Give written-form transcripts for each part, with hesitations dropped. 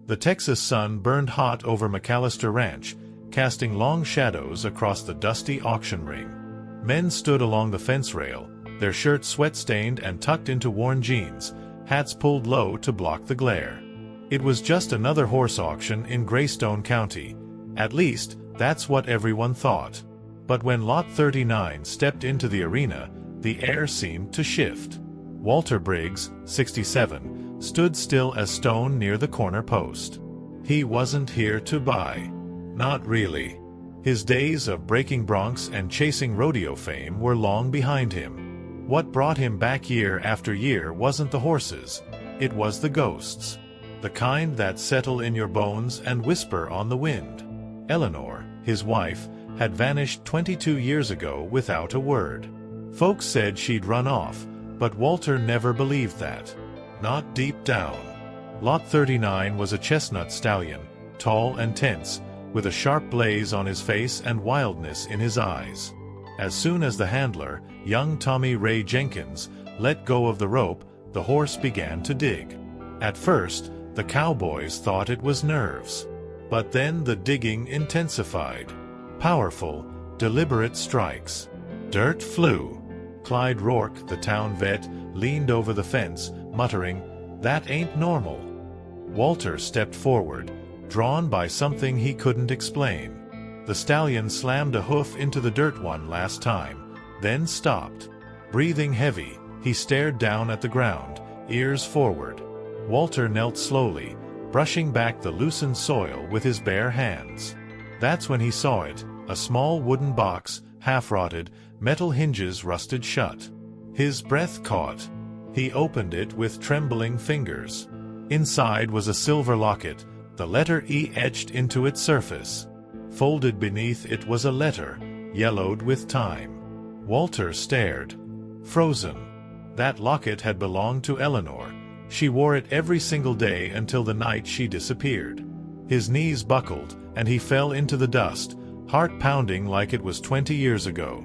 The Texas sun burned hot over McAllister Ranch, casting long shadows across the dusty auction ring. Men stood along the fence rail, their shirts sweat-stained and tucked into worn jeans, hats pulled low to block the glare. It was just another horse auction in Greystone County. At least, that's what everyone thought. But when Lot 39 stepped into the arena, the air seemed to shift. Walter Briggs, 67, stood still as stone near the corner post. He wasn't here to buy. Not really. His days of breaking broncs and chasing rodeo fame were long behind him. What brought him back year after year wasn't the horses, it was the ghosts. The kind that settle in your bones and whisper on the wind. Eleanor, his wife, had vanished 22 years ago without a word. Folks said she'd run off, but Walter never believed that. Not deep down. Lot 39 was a chestnut stallion, tall and tense, with a sharp blaze on his face and wildness in his eyes. As soon as the handler, young Tommy Ray Jenkins, let go of the rope, the horse began to dig. At first, the cowboys thought it was nerves. But then the digging intensified. Powerful, deliberate strikes. Dirt flew. Clyde Rourke, the town vet, leaned over the fence, muttering, "That ain't normal." Walter stepped forward, drawn by something he couldn't explain. The stallion slammed a hoof into the dirt one last time, then stopped. Breathing heavy, he stared down at the ground, ears forward. Walter knelt slowly, brushing back the loosened soil with his bare hands. That's when he saw it, a small wooden box, half-rotted, metal hinges rusted shut. His breath caught. He opened it with trembling fingers. Inside was a silver locket, the letter E etched into its surface. Folded beneath it was a letter, yellowed with time. Walter stared. Frozen. That locket had belonged to Eleanor. She wore it every single day until the night she disappeared. His knees buckled, and he fell into the dust, heart pounding like it was 20 years ago.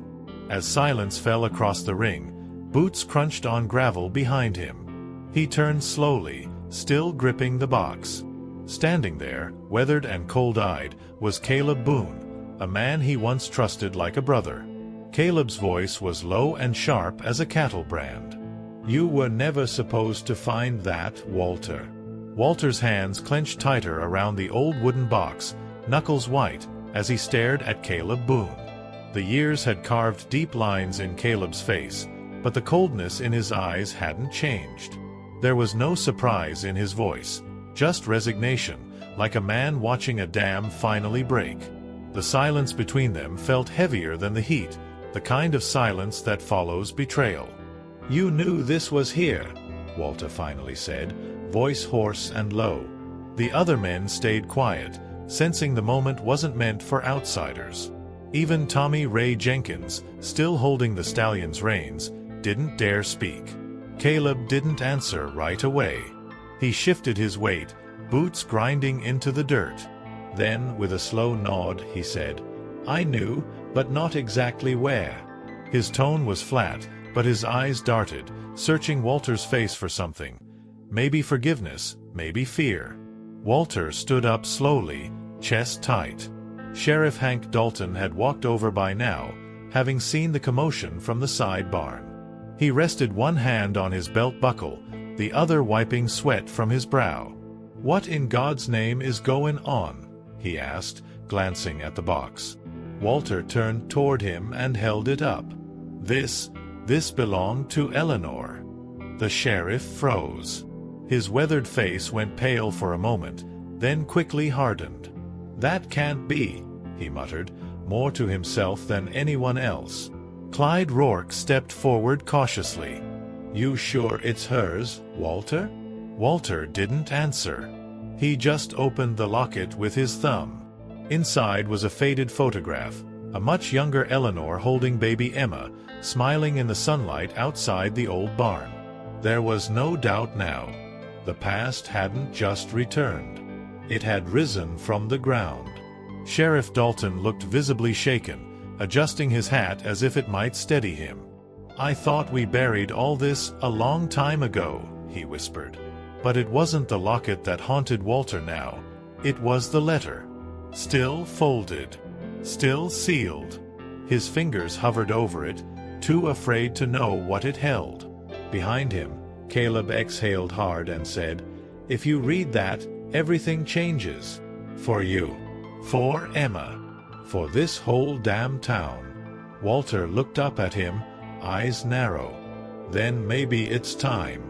As silence fell across the ring, boots crunched on gravel behind him. He turned slowly, still gripping the box. Standing there, weathered and cold-eyed, was Caleb Boone, a man he once trusted like a brother. Caleb's voice was low and sharp as a cattle brand. "You were never supposed to find that, Walter." Walter's hands clenched tighter around the old wooden box, knuckles white, as he stared at Caleb Boone. The years had carved deep lines in Caleb's face, but the coldness in his eyes hadn't changed. There was no surprise in his voice, just resignation, like a man watching a dam finally break. The silence between them felt heavier than the heat, the kind of silence that follows betrayal. "You knew this was here," Walter finally said, voice hoarse and low. The other men stayed quiet, sensing the moment wasn't meant for outsiders. Even Tommy Ray Jenkins, still holding the stallion's reins, didn't dare speak. Caleb didn't answer right away. He shifted his weight, boots grinding into the dirt. Then, with a slow nod, he said, "I knew, but not exactly where." His tone was flat, but his eyes darted, searching Walter's face for something. Maybe forgiveness, maybe fear. Walter stood up slowly, chest tight. Sheriff Hank Dalton had walked over by now, having seen the commotion from the side barn. He rested one hand on his belt buckle, the other wiping sweat from his brow. "What in God's name is going on?" he asked, glancing at the box. Walter turned toward him and held it up. This belonged to Eleanor." The sheriff froze. His weathered face went pale for a moment, then quickly hardened. "That can't be," he muttered, more to himself than anyone else. Clyde Rourke stepped forward cautiously. "You sure it's hers, Walter?" Walter didn't answer. He just opened the locket with his thumb. Inside was a faded photograph, a much younger Eleanor holding baby Emma, smiling in the sunlight outside the old barn. There was no doubt now. The past hadn't just returned. It had risen from the ground. Sheriff Dalton looked visibly shaken, adjusting his hat as if it might steady him. "I thought we buried all this a long time ago," he whispered. But it wasn't the locket that haunted Walter now. It was the letter. Still folded. Still sealed. His fingers hovered over it, too afraid to know what it held. Behind him, Caleb exhaled hard and said, "If you read that, everything changes. For you. For Emma. For this whole damn town." Walter looked up at him, eyes narrow. "Then maybe it's time."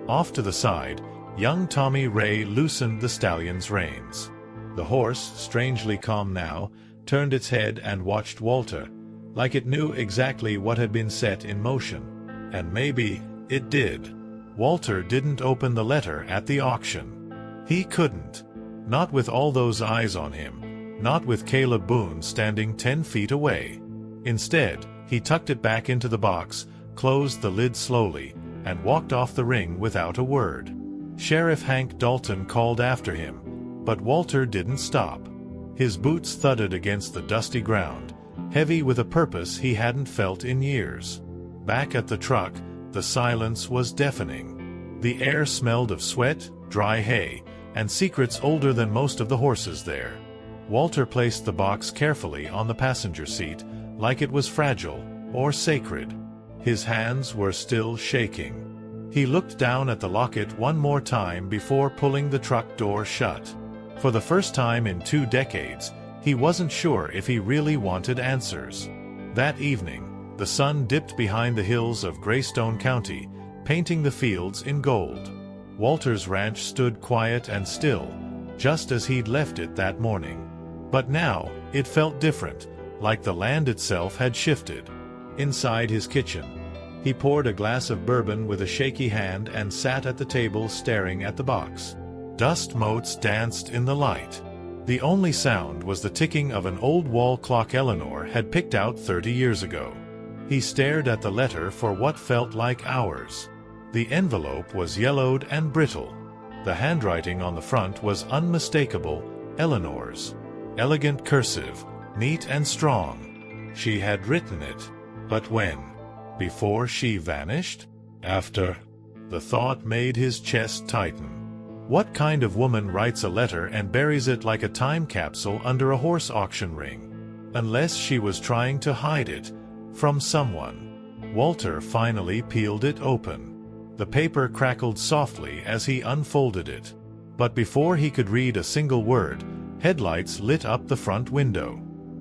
Off to the side, young Tommy Ray loosened the stallion's reins. The horse, strangely calm now, turned its head and watched Walter, like it knew exactly what had been set in motion. And maybe it did. Walter didn't open the letter at the auction. He couldn't. Not with all those eyes on him. Not with Caleb Boone standing 10 feet away. Instead, he tucked it back into the box, closed the lid slowly, and walked off the ring without a word. Sheriff Hank Dalton called after him, but Walter didn't stop. His boots thudded against the dusty ground, heavy with a purpose he hadn't felt in years. Back at the truck, the silence was deafening. The air smelled of sweat, dry hay, and secrets older than most of the horses there. Walter placed the box carefully on the passenger seat, like it was fragile or sacred. His hands were still shaking. He looked down at the locket one more time before pulling the truck door shut. For the first time in 2 decades, he wasn't sure if he really wanted answers. That evening, the sun dipped behind the hills of Greystone County, painting the fields in gold. Walter's ranch stood quiet and still, just as he'd left it that morning. But now, it felt different, like the land itself had shifted. Inside his kitchen, he poured a glass of bourbon with a shaky hand and sat at the table staring at the box. Dust motes danced in the light. The only sound was the ticking of an old wall clock Eleanor had picked out 30 years ago. He stared at the letter for what felt like hours. The envelope was yellowed and brittle. The handwriting on the front was unmistakable, Eleanor's. Elegant cursive, neat and strong. She had written it. But when? Before she vanished? After? The thought made his chest tighten. What kind of woman writes a letter and buries it like a time capsule under a horse auction ring? Unless she was trying to hide it from someone. Walter finally peeled it open. The paper crackled softly as he unfolded it. But before he could read a single word, headlights lit up the front window.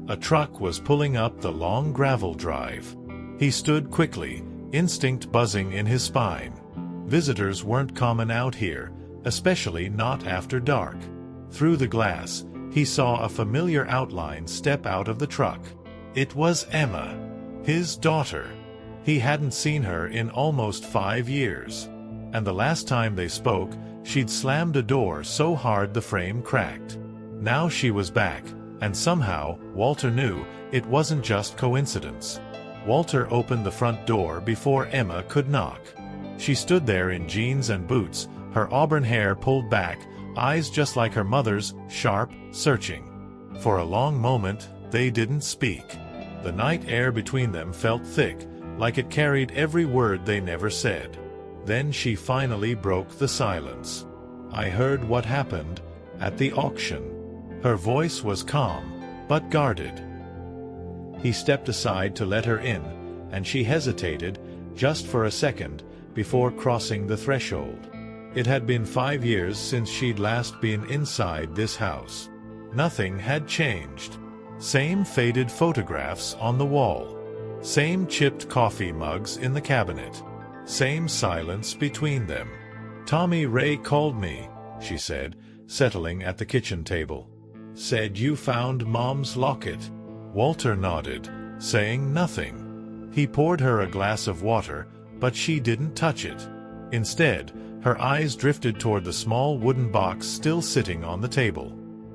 A truck was pulling up the long gravel drive. He stood quickly, instinct buzzing in his spine. Visitors weren't common out here, especially not after dark. Through the glass, he saw a familiar outline step out of the truck. It was Emma, his daughter. He hadn't seen her in almost 5 years. And the last time they spoke, she'd slammed a door so hard the frame cracked. Now she was back, and somehow, Walter knew, it wasn't just coincidence. Walter opened the front door before Emma could knock. She stood there in jeans and boots, her auburn hair pulled back, eyes just like her mother's, sharp, searching. For a long moment, they didn't speak. The night air between them felt thick, like it carried every word they never said. Then she finally broke the silence. "I heard what happened at the auction." Her voice was calm, but guarded. He stepped aside to let her in, and she hesitated, just for a second, before crossing the threshold. It had been 5 years since she'd last been inside this house. Nothing had changed. Same faded photographs on the wall. Same chipped coffee mugs in the cabinet. Same silence between them. "Tommy Ray called me," she said, settling at the kitchen table. "Said you found Mom's locket." Walter nodded, saying nothing. He poured her a glass of water, but she didn't touch it. Instead, her eyes drifted toward the small wooden box still sitting on the table.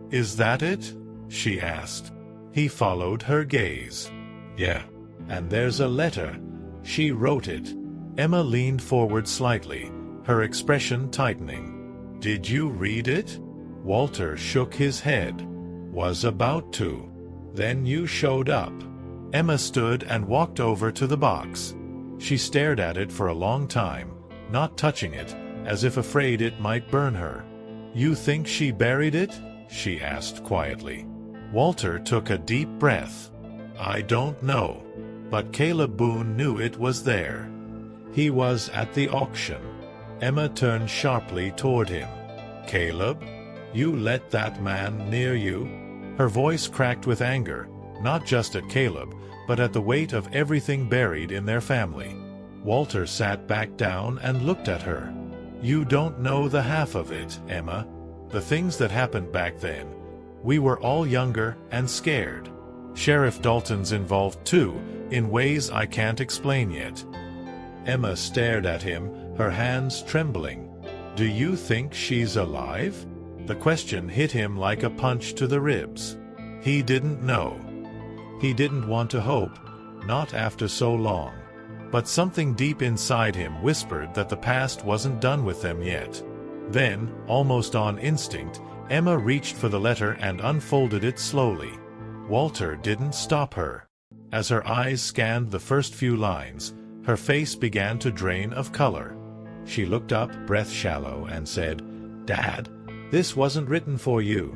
"Is that it?" she asked. He followed her gaze. "Yeah. And there's a letter. She wrote it." Emma leaned forward slightly, her expression tightening. "Did you read it?" Walter shook his head. "Was about to. Then you showed up." Emma stood and walked over to the box. She stared at it for a long time, not touching it, as if afraid it might burn her. "You think she buried it?" she asked quietly. Walter took a deep breath. "I don't know. But Caleb Boone knew it was there. He was at the auction." Emma turned sharply toward him. "Caleb? You let that man near you?" Her voice cracked with anger, not just at Caleb, but at the weight of everything buried in their family. Walter sat back down and looked at her. "You don't know the half of it, Emma. The things that happened back then. We were all younger and scared. Sheriff Dalton's involved too, in ways I can't explain yet." Emma stared at him, her hands trembling. "Do you think she's alive?" The question hit him like a punch to the ribs. He didn't know. He didn't want to hope, not after so long. But something deep inside him whispered that the past wasn't done with them yet. Then, almost on instinct, Emma reached for the letter and unfolded it slowly. Walter didn't stop her. As her eyes scanned the first few lines, her face began to drain of color. She looked up, breath shallow, and said, "Dad, this wasn't written for you."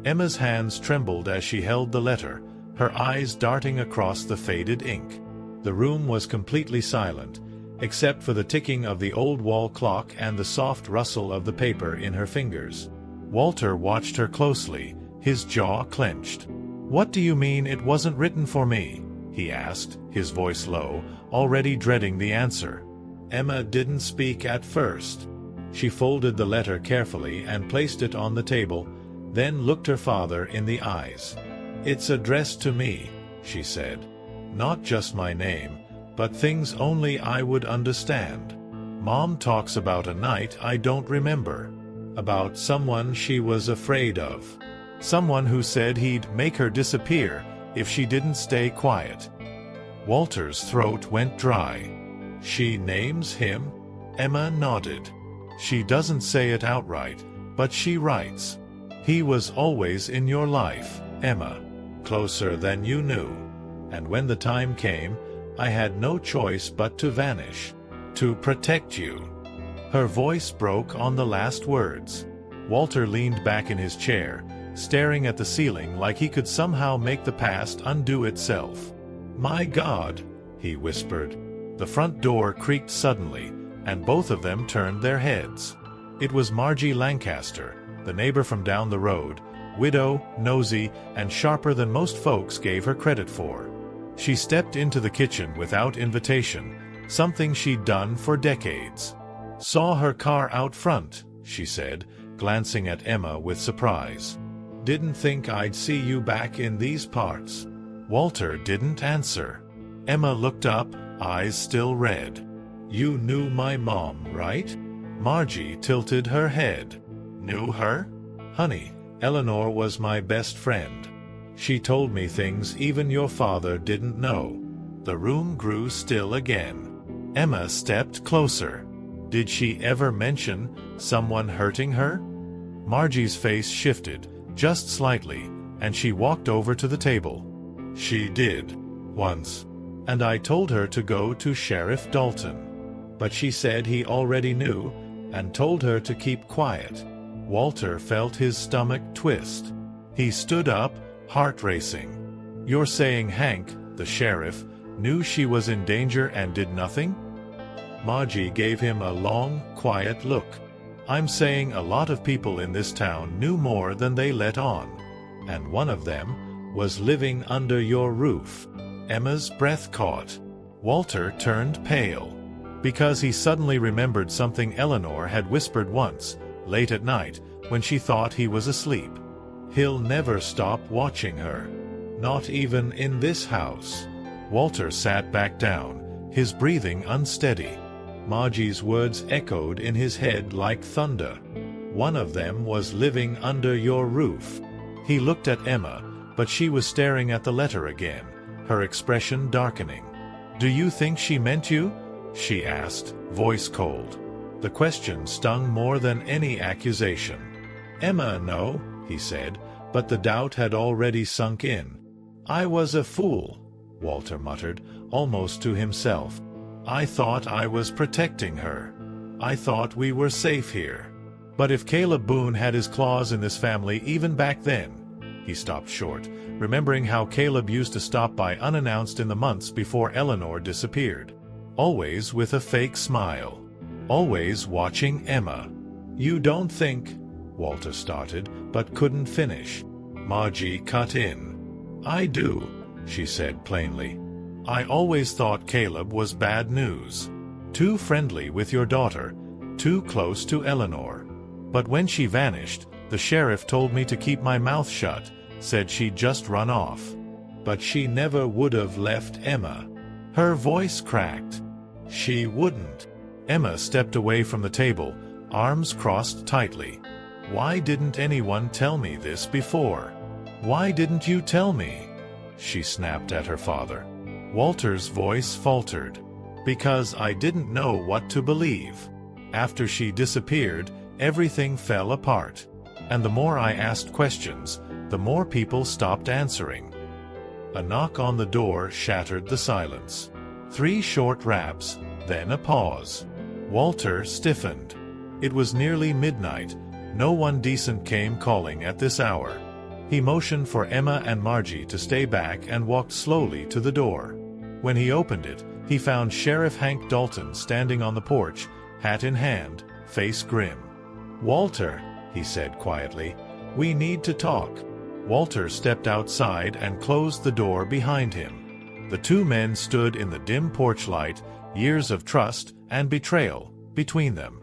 Emma's hands trembled as she held the letter, her eyes darting across the faded ink. The room was completely silent, except for the ticking of the old wall clock and the soft rustle of the paper in her fingers. Walter watched her closely, his jaw clenched. "What do you mean it wasn't written for me?" he asked, his voice low, already dreading the answer. Emma didn't speak at first. She folded the letter carefully and placed it on the table, then looked her father in the eyes. "It's addressed to me," she said. "Not just my name, but things only I would understand. Mom talks about a night I don't remember. About someone she was afraid of. Someone who said he'd make her disappear if she didn't stay quiet." Walter's throat went dry. "She names him?" Emma nodded. "She doesn't say it outright, but she writes. He was always in your life, Emma. Closer than you knew. And when the time came, I had no choice but to vanish. To protect you." Her voice broke on the last words. Walter leaned back in his chair, staring at the ceiling like he could somehow make the past undo itself. "My God," he whispered. The front door creaked suddenly, and both of them turned their heads. It was Margie Lancaster, the neighbor from down the road, widow, nosy, and sharper than most folks gave her credit for. She stepped into the kitchen without invitation, something she'd done for decades. "Saw her car out front," she said, glancing at Emma with surprise. "Didn't think I'd see you back in these parts." Walter didn't answer. Emma looked up, eyes still red. "You knew my mom, right?" Margie tilted her head. "Knew her? Honey, Eleanor was my best friend. She told me things even your father didn't know." The room grew still again. Emma stepped closer. "Did she ever mention someone hurting her?" Margie's face shifted, just slightly, and she walked over to the table. "She did. Once. And I told her to go to Sheriff Dalton. But she said he already knew, and told her to keep quiet." Walter felt his stomach twist. He stood up, heart racing. "You're saying Hank, the sheriff, knew she was in danger and did nothing?" Margie gave him a long, quiet look. "I'm saying a lot of people in this town knew more than they let on. And one of them was living under your roof." Emma's breath caught. Walter turned pale. Because he suddenly remembered something Eleanor had whispered once, late at night, when she thought he was asleep. "He'll never stop watching her. Not even in this house." Walter sat back down, his breathing unsteady. Margie's words echoed in his head like thunder. "One of them was living under your roof." He looked at Emma, but she was staring at the letter again, her expression darkening. "Do you think she meant you?" she asked, voice cold. The question stung more than any accusation. "Emma, no," he said, but the doubt had already sunk in. "I was a fool," Walter muttered, almost to himself. "I thought I was protecting her." I thought we were safe here. But if Caleb Boone had his claws in this family even back then—" He stopped short, remembering how Caleb used to stop by unannounced in the months before Eleanor disappeared. Always with a fake smile. Always watching Emma. "You don't think—" Walter started, but couldn't finish. Margie cut in. "I do," she said plainly. "I always thought Caleb was bad news. Too friendly with your daughter, too close to Eleanor. But when she vanished, the sheriff told me to keep my mouth shut, said she'd just run off. But she never would have left Emma." Her voice cracked. "She wouldn't." Emma stepped away from the table, arms crossed tightly. "Why didn't anyone tell me this before? Why didn't you tell me?" she snapped at her father. Walter's voice faltered. "Because I didn't know what to believe. After she disappeared, everything fell apart. And the more I asked questions, the more people stopped answering." A knock on the door shattered the silence. 3 short raps, then a pause. Walter stiffened. It was nearly midnight. No one decent came calling at this hour. He motioned for Emma and Margie to stay back and walked slowly to the door. When he opened it, he found Sheriff Hank Dalton standing on the porch, hat in hand, face grim. "Walter," he said quietly, "we need to talk." Walter stepped outside and closed the door behind him. The 2 men stood in the dim porch light, years of trust and betrayal between them.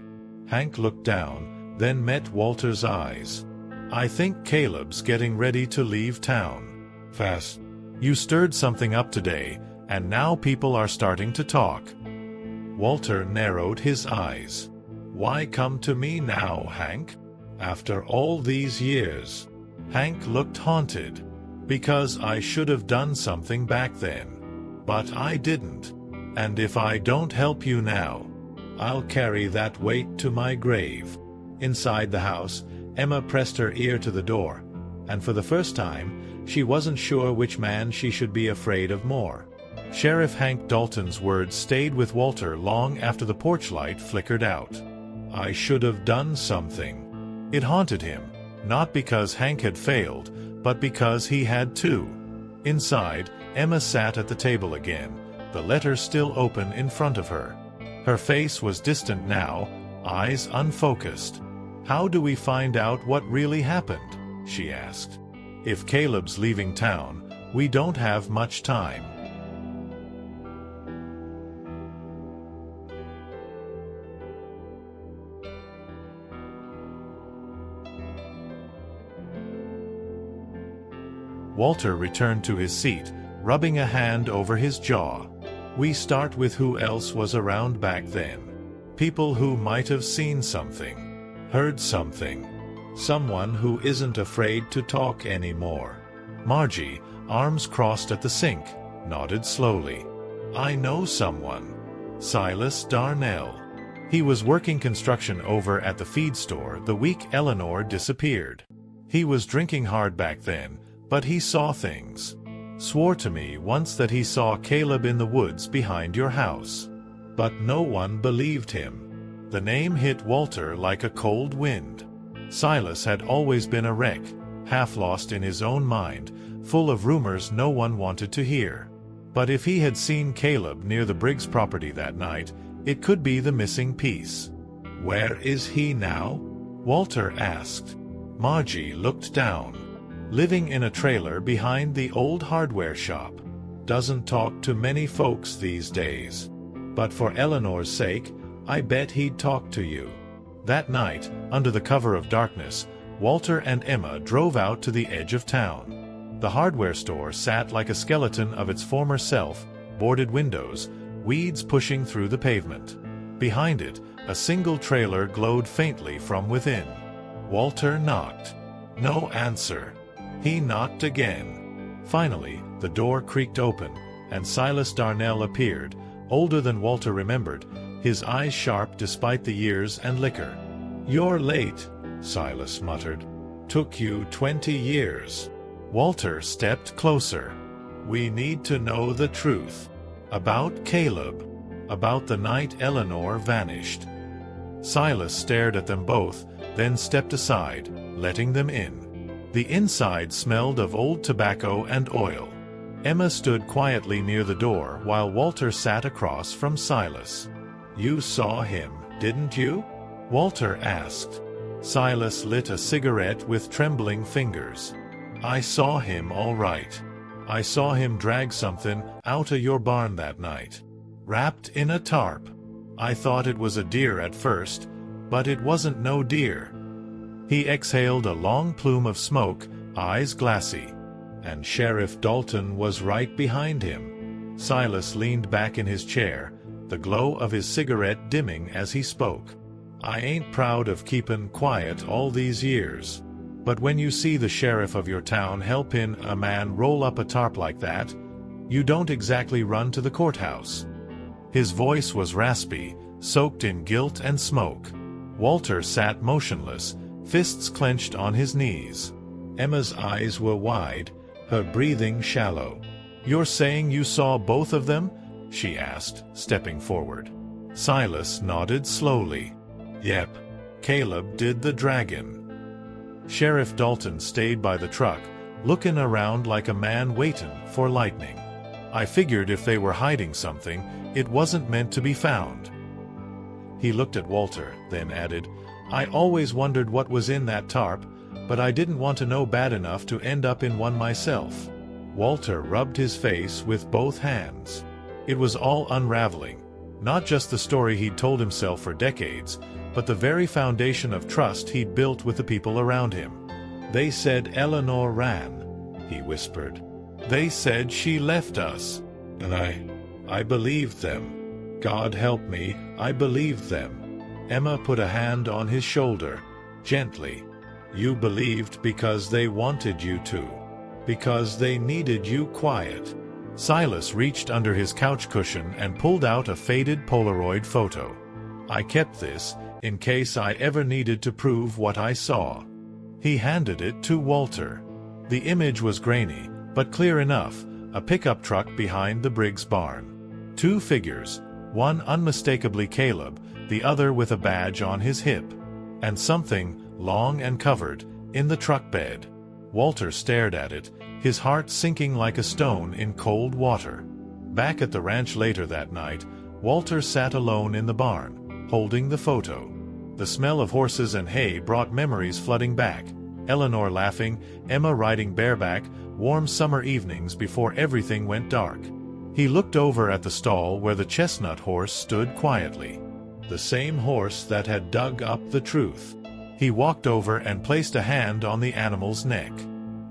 Hank looked down, then met Walter's eyes. "I think Caleb's getting ready to leave town. Fast. You stirred something up today, and now people are starting to talk." Walter narrowed his eyes. "Why come to me now, Hank? After all these years?" Hank looked haunted. "Because I should have done something back then. But I didn't. And if I don't help you now, I'll carry that weight to my grave." Inside the house, Emma pressed her ear to the door, and for the first time, she wasn't sure which man she should be afraid of more. Sheriff Hank Dalton's words stayed with Walter long after the porch light flickered out. "I should have done something." It haunted him, not because Hank had failed, but because he had too. Inside, Emma sat at the table again, the letter still open in front of her. Her face was distant now, eyes unfocused. "How do we find out what really happened?" she asked. "If Caleb's leaving town, we don't have much time." Walter returned to his seat, rubbing a hand over his jaw. "We start with who else was around back then. People who might have seen something, heard something. Someone who isn't afraid to talk anymore." Margie, arms crossed at the sink, nodded slowly. "I know someone. Silas Darnell. He was working construction over at the feed store the week Eleanor disappeared. He was drinking hard back then, but he saw things. Swore to me once that he saw Caleb in the woods behind your house. But no one believed him." The name hit Walter like a cold wind. Silas had always been a wreck, half lost in his own mind, full of rumors no one wanted to hear. But if he had seen Caleb near the Briggs property that night, it could be the missing piece. "Where is he now?" Walter asked. Margie looked down. "Living in a trailer behind the old hardware shop. Doesn't talk to many folks these days. But for Eleanor's sake, I bet he'd talk to you." That night, under the cover of darkness, Walter and Emma drove out to the edge of town. The hardware store sat like a skeleton of its former self, boarded windows, weeds pushing through the pavement. Behind it, a single trailer glowed faintly from within. Walter knocked. No answer. He knocked again. Finally, the door creaked open, and Silas Darnell appeared, older than Walter remembered, his eyes sharp despite the years and liquor. "You're late," Silas muttered. "Took you 20 years." Walter stepped closer. "We need to know the truth. About Caleb. About the night Eleanor vanished." Silas stared at them both, then stepped aside, letting them in. The inside smelled of old tobacco and oil. Emma stood quietly near the door while Walter sat across from Silas. "You saw him, didn't you?" Walter asked. Silas lit a cigarette with trembling fingers. "I saw him all right. I saw him drag something out of your barn that night. Wrapped in a tarp. I thought it was a deer at first, but it wasn't no deer." He exhaled a long plume of smoke, eyes glassy. "And Sheriff Dalton was right behind him." Silas leaned back in his chair, the glow of his cigarette dimming as he spoke. "I ain't proud of keepin' quiet all these years. But when you see the sheriff of your town helpin' a man roll up a tarp like that, you don't exactly run to the courthouse." His voice was raspy, soaked in guilt and smoke. Walter sat motionless, fists clenched on his knees. Emma's eyes were wide, her breathing shallow. "You're saying you saw both of them?" she asked, stepping forward. Silas nodded slowly. "Yep. Caleb did the draggin'." Sheriff Dalton stayed by the truck, looking around like a man waiting for lightning. "I figured if they were hiding something, it wasn't meant to be found." He looked at Walter, then added, "I always wondered what was in that tarp, but I didn't want to know bad enough to end up in one myself." Walter rubbed his face with both hands. It was all unraveling, not just the story he'd told himself for decades, but the very foundation of trust he'd built with the people around him. "They said Eleanor ran," he whispered. "They said she left us. And I believed them. God help me, I believed them." Emma put a hand on his shoulder, gently. "You believed because they wanted you to. Because they needed you quiet." Silas reached under his couch cushion and pulled out a faded Polaroid photo. "I kept this in case I ever needed to prove what I saw." He handed it to Walter. The image was grainy, but clear enough, a pickup truck behind the Briggs barn. Two figures, one unmistakably Caleb, the other with a badge on his hip. And something, long and covered, in the truck bed. Walter stared at it, his heart sinking like a stone in cold water. Back at the ranch later that night, Walter sat alone in the barn, holding the photo. The smell of horses and hay brought memories flooding back. Eleanor laughing, Emma riding bareback, warm summer evenings before everything went dark. He looked over at the stall where the chestnut horse stood quietly. The same horse that had dug up the truth. He walked over and placed a hand on the animal's neck.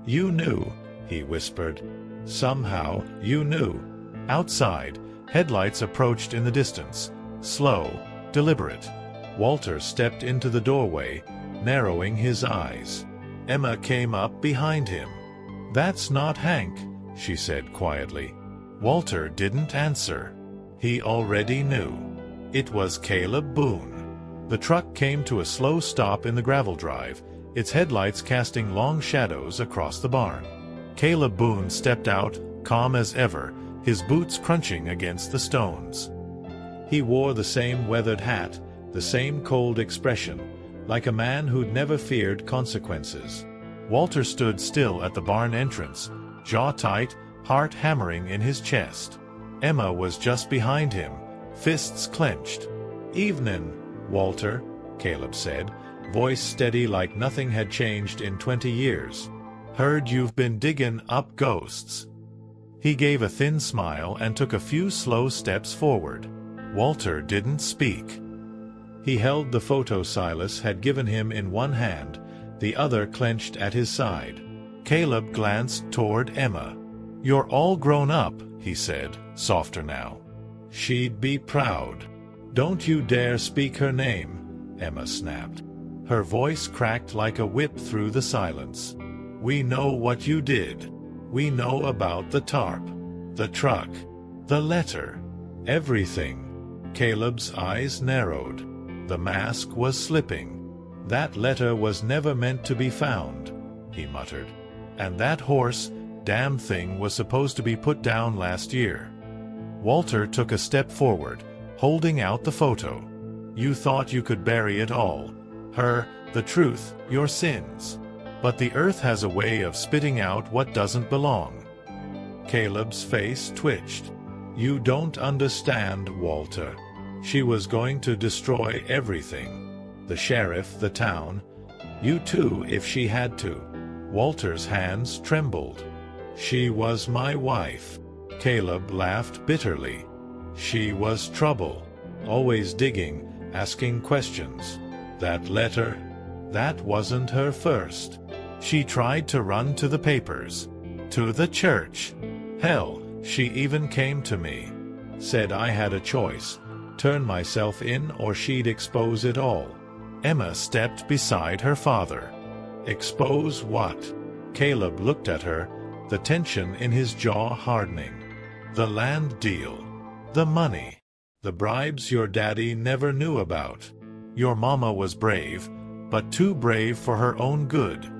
"You knew," he whispered. "Somehow, you knew." Outside, headlights approached in the distance. Slow, deliberate. Walter stepped into the doorway, narrowing his eyes. Emma came up behind him. "That's not Hank," she said quietly. Walter didn't answer. He already knew. It was Caleb Boone. The truck came to a slow stop in the gravel drive, its headlights casting long shadows across the barn. Caleb Boone stepped out, calm as ever, his boots crunching against the stones. He wore the same weathered hat, the same cold expression, like a man who'd never feared consequences. Walter stood still at the barn entrance, jaw tight, heart hammering in his chest. Emma was just behind him, fists clenched. "Evenin', Walter," Caleb said, voice steady like nothing had changed in 20 years. "Heard you've been diggin' up ghosts." He gave a thin smile and took a few slow steps forward. Walter didn't speak. He held the photo Silas had given him in one hand, the other clenched at his side. Caleb glanced toward Emma. "You're all grown up," he said, softer now. "She'd be proud." "Don't you dare speak her name," Emma snapped. Her voice cracked like a whip through the silence. "We know what you did. We know about the tarp, the truck, the letter, everything." Caleb's eyes narrowed. The mask was slipping. "That letter was never meant to be found," he muttered. "And that horse, damn thing, was supposed to be put down last year." Walter took a step forward, holding out the photo. You thought you could bury it all. Her, the truth, your sins. But the earth has a way of spitting out what doesn't belong. Caleb's face twitched. You don't understand, Walter. She was going to destroy everything. The sheriff, the town. You too, if she had to. Walter's hands trembled. She was my wife. Caleb laughed bitterly. She was trouble. Always digging, asking questions. That letter? That wasn't her first. She tried to run to the papers. To the church. Hell, she even came to me. Said I had a choice. Turn myself in or she'd expose it all. Emma stepped beside her father. Expose what? Caleb looked at her, the tension in his jaw hardening. The land deal. The money. The bribes your daddy never knew about. Your mama was brave, but too brave for her own good.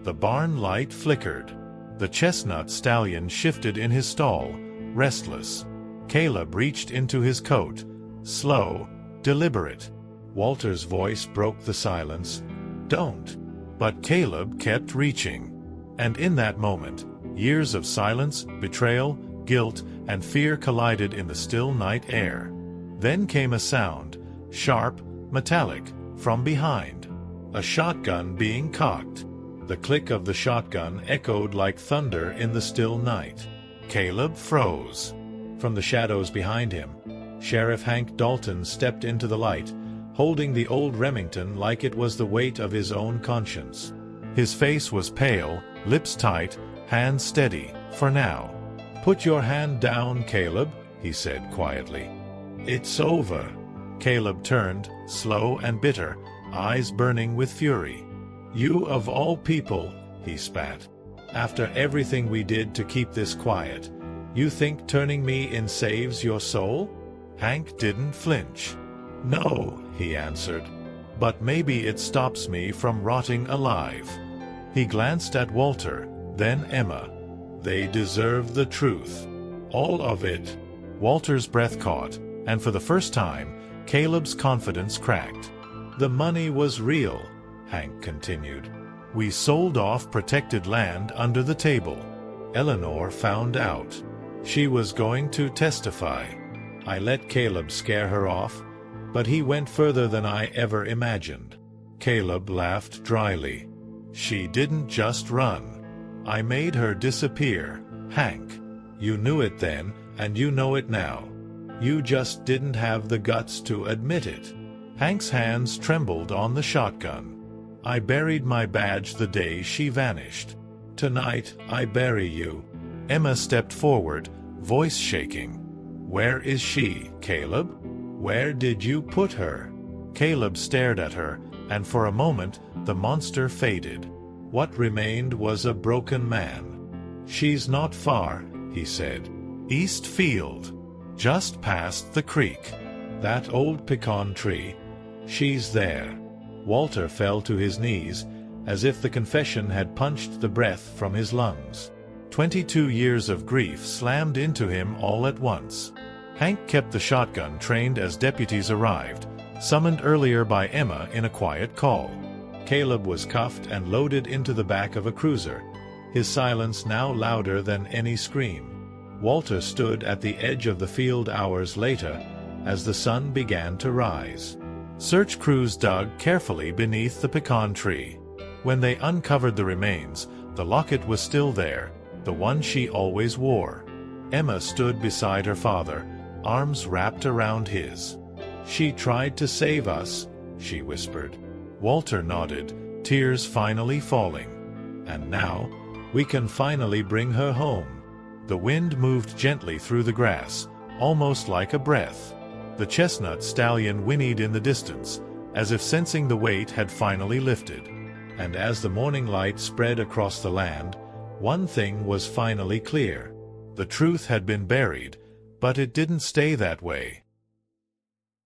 The barn light flickered. The chestnut stallion shifted in his stall, restless. Caleb reached into his coat, slow, deliberate. Walter's voice broke the silence. Don't. But Caleb kept reaching. And in that moment, years of silence, betrayal, guilt, and fear collided in the still night air. Then came a sound, sharp, metallic, from behind. A shotgun being cocked. The click of the shotgun echoed like thunder in the still night. Caleb froze. From the shadows behind him, Sheriff Hank Dalton stepped into the light, holding the old Remington like it was the weight of his own conscience. His face was pale, lips tight, hands steady, for now. Put your hand down, Caleb, he said quietly. It's over. Caleb turned, slow and bitter, eyes burning with fury. You of all people, he spat. After everything we did to keep this quiet, you think turning me in saves your soul? Hank didn't flinch. No, he answered. But maybe it stops me from rotting alive. He glanced at Walter, then Emma. They deserve the truth. All of it. Walter's breath caught, and for the first time, Caleb's confidence cracked. The money was real, Hank continued. We sold off protected land under the table. Eleanor found out. She was going to testify. I let Caleb scare her off, but he went further than I ever imagined. Caleb laughed dryly. She didn't just run. I made her disappear, Hank. You knew it then, and you know it now. You just didn't have the guts to admit it. Hank's hands trembled on the shotgun. I buried my badge the day she vanished. Tonight, I bury you. Emma stepped forward, voice shaking. Where is she, Caleb? Where did you put her? Caleb stared at her, and for a moment, the monster faded. What remained was a broken man. She's not far, he said. East Field. Just past the creek. That old pecan tree. She's there. Walter fell to his knees, as if the confession had punched the breath from his lungs. 22 years of grief slammed into him all at once. Hank kept the shotgun trained as deputies arrived, summoned earlier by Emma in a quiet call. Caleb was cuffed and loaded into the back of a cruiser, his silence now louder than any scream. Walter stood at the edge of the field hours later, as the sun began to rise. Search crews dug carefully beneath the pecan tree. When they uncovered the remains, the locket was still there, the one she always wore. Emma stood beside her father, arms wrapped around his. She tried to save us, she whispered. Walter nodded, tears finally falling. And now, we can finally bring her home. The wind moved gently through the grass, almost like a breath. The chestnut stallion whinnied in the distance, as if sensing the weight had finally lifted. And as the morning light spread across the land, one thing was finally clear. The truth had been buried, but it didn't stay that way.